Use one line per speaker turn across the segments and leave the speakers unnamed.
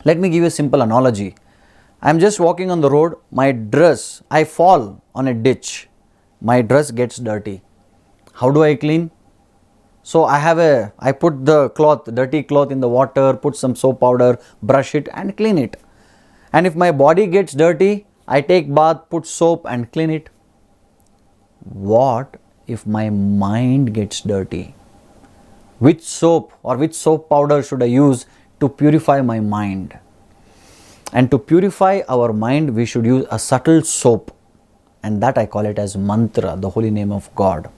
Let me give you a simple analogy. I am just walking on the road, I fall on a ditch, my dress gets dirty. How do I clean? So I put the dirty cloth in the water, put some soap powder, brush it and clean it. And if my body gets dirty, I take bath, put soap and clean it. What if my mind gets dirty? Which soap or which soap powder should I use to purify my mind? And to purify our mind, we should use a subtle soap, and that I call it as mantra, the holy name of God.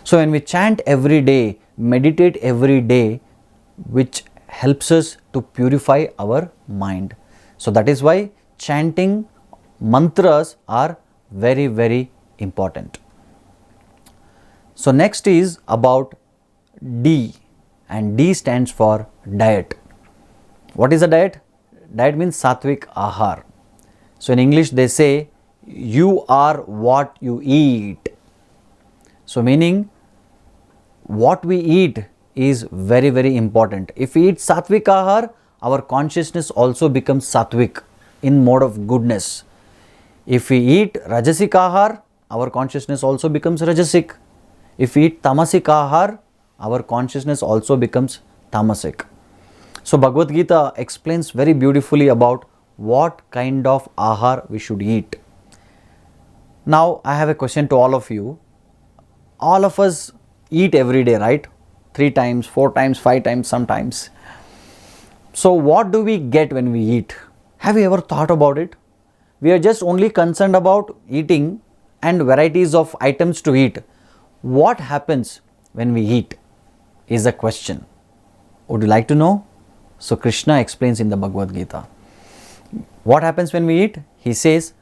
So when we chant every day, meditate every day, which helps us to purify our mind. So that is why chanting mantras are very, very important. So next is about D, and D stands for diet. What is a diet? Diet means sattvic ahar. So in English they say, you are what you eat. So meaning, what we eat is very, very important. If we eat sattvic ahar, our consciousness also becomes sattvic, in mode of goodness. If we eat rajasic ahar, our consciousness also becomes rajasic. If we eat tamasic ahar, our consciousness also becomes tamasic. So Bhagavad Gita explains very beautifully about what kind of ahar we should eat. Now I have a question to all of you. All of us eat every day, right? 3 times, 4 times, 5 times sometimes. So what do we get when we eat? Have you ever thought about it? We are just only concerned about eating and varieties of items to eat. What happens when we eat is a question. Would you like to know? So Krishna explains in the Bhagavad Gita. What happens when we eat? He says,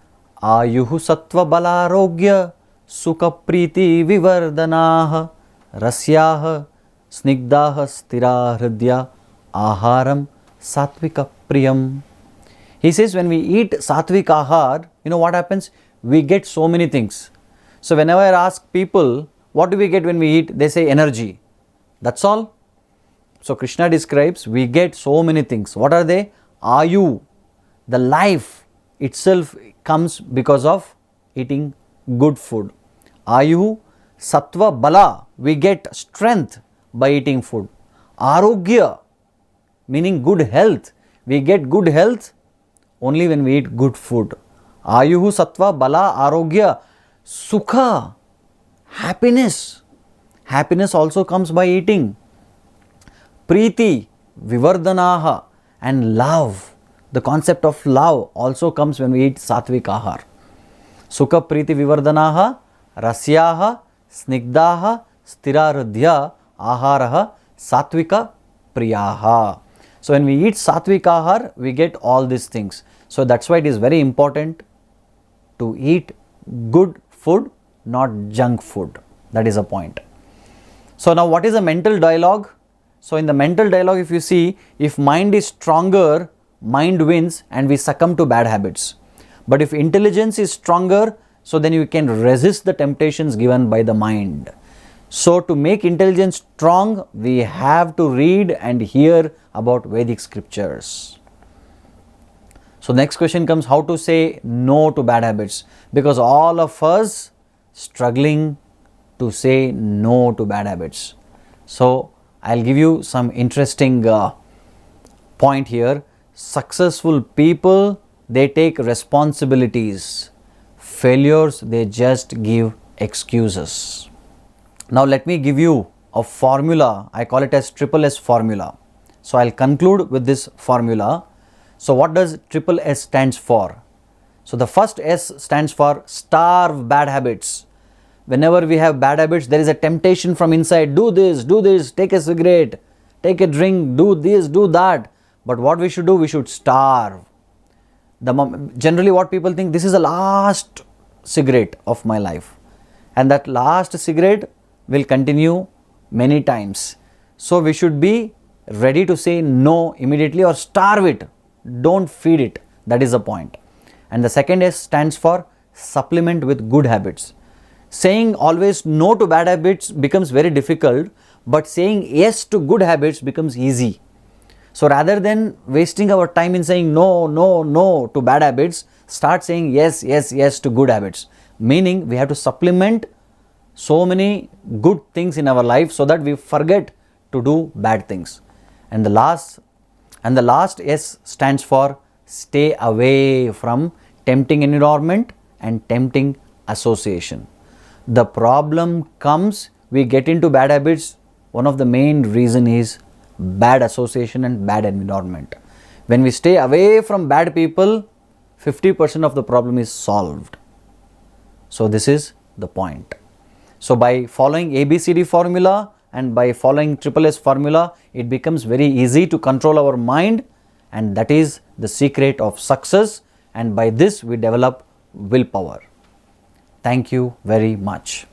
Ayuhu sattva balarogya sukha priti vivardanaha rasyaha snigdaha stira hridya aharam satvika priyam. He says when we eat sattvic ahar, you know what happens? We get so many things. So whenever I ask people, what do we get when we eat? They say energy. That's all. So Krishna describes, we get so many things. What are they? Ayu, the life itself comes because of eating good food. Ayu, sattva, bala, we get strength by eating food. Arogya, meaning good health. We get good health only when we eat good food. Ayuhu, sattva, bala, arogya, sukha, happiness. Happiness also comes by eating. Priti, vivardanaha, and love. The concept of love also comes when we eat sattvic ahar. Sukha, priti, vivardanaha, rasyaha, snigdaha, stiraradhya, aharaha, sattvika, priyaha. So when we eat sattvic ahar, we get all these things. So that's why it is very important to eat good food, not junk food. That is a point. So now what is a mental dialogue? So in the mental dialogue, if you see, if mind is stronger, mind wins and we succumb to bad habits. But if intelligence is stronger, so then you can resist the temptations given by the mind. So to make intelligence strong, we have to read and hear about Vedic Scriptures. So next question comes, how to say no to bad habits? Because all of us struggling to say no to bad habits. So I'll give you some interesting point here. Successful people, they take responsibilities. Failures, they just give excuses. Now let me give you a formula. I call it as triple S formula. So I'll conclude with this formula. So what does triple S stands for? So the first S stands for starve bad habits. Whenever we have bad habits, there is a temptation from inside. Do this, take a cigarette, take a drink, do this, do that. But what we should do, we should starve. Generally what people think, this is the last cigarette of my life. And that last cigarette will continue many times. So we should be ready to say no immediately or starve it. Don't feed it. That is the point. And the second S stands for supplement with good habits. Saying always no to bad habits becomes very difficult, but saying yes to good habits becomes easy. So rather than wasting our time in saying no, no, no to bad habits, start saying yes, yes, yes to good habits. Meaning we have to supplement so many good things in our life so that we forget to do bad things. And the last S stands for stay away from tempting environment and tempting association. The problem comes, we get into bad habits. One of the main reason is bad association and bad environment. When we stay away from bad people, 50% of the problem is solved. So this is the point. So by following ABCD formula and by following SSS formula, it becomes very easy to control our mind, and that is the secret of success, and by this we develop willpower. Thank you very much.